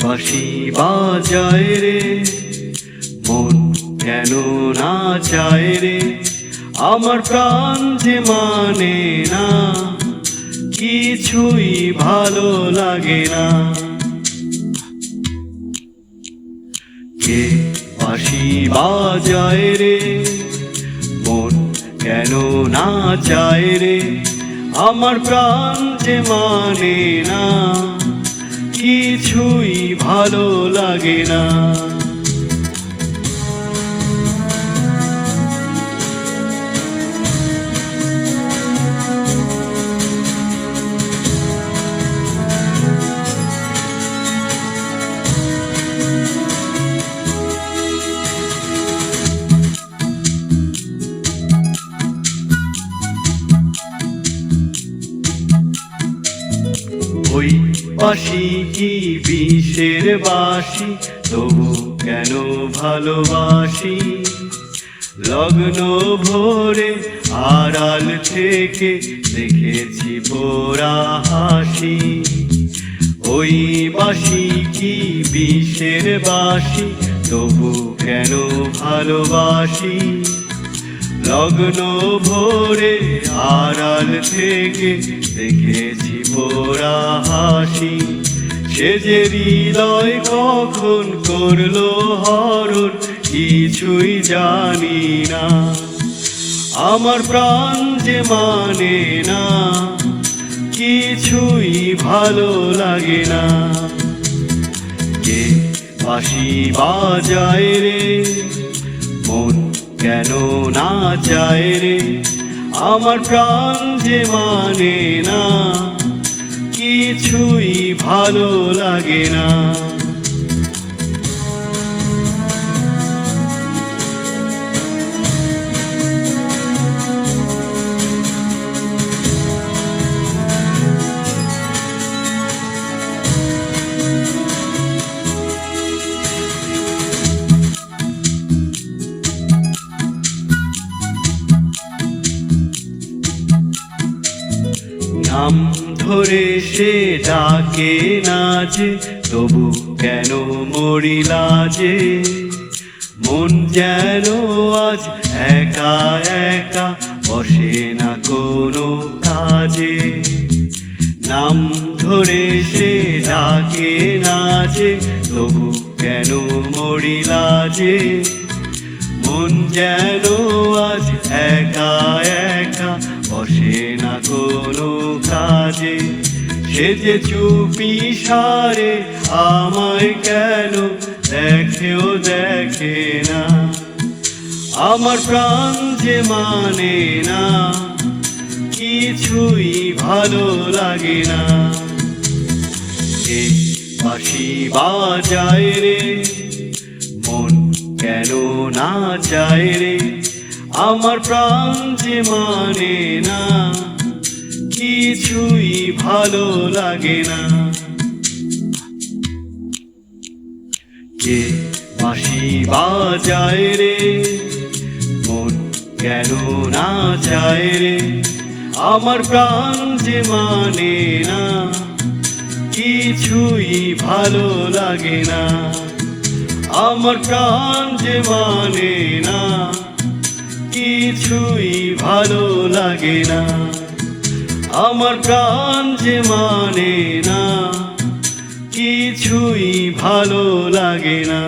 বাঁশি বাজায় রে মন কেন না চায় রে, আমার প্রাণ যে মানে না, কিছুই ভালো লাগে না। কে বাঁশি বাজায় রে মন কেন না চায় রে, আমার প্রাণ যে মানে না, কিছুই ভালো লাগে না। ওই বাঁশি কি বিষের বাঁশি, তবু কেন ভালোবাসি। লগ্ন ভোরে আড়াল থেকে দেখেছি পোড়া হাসি। ওই বাঁশি কি বিষের বাঁশি, তবু কেন ভালোবাসি। লগ্ন ভোরে আড়াল থেকে দেখেছি পোড়া হাসি। সে যে হৃদয় কখন করলো হরণ, কিছুই জানি না। আমার প্রাণ যে মানে না, কিছুই ভালো লাগে না। কে বাঁশি বাজায় রে মন কেন না চায় রে, আমার প্রাণ যে মানে না, কিছুই ভালো লাগে না। নাম ধরে সে ডাকে না যে, তবু কেন মরি লাজে। মন যেন আজ একা একা, বসে না কোনো কাজে। নাম ধরে সে ডাকে না যে, তবু কেন মরি লাজে। মন যেন আজ একা একা, বসে না কোনো কাজে। সে যে চুপি সারে আমায় কেন দেখেও দেখে না, আমার প্রাণ যে মানে না, কিছুই ভালো লাগে না। কে বাঁশি বাজায় রে মন কেন না চায় রে, আমার প্রাণ যে মানে না, কিছুই ভালো লাগে না। কে বাঁশি বাজায় রে মন কেন না চায় রে, আমার প্রাণ যে মানে না, কিছুই ভালো লাগে না। আমার প্রাণ যে মানে না, কিছুই ভালো লাগে না। আমার প্রাণ যে মানে না, কিছুই ভালো লাগে না।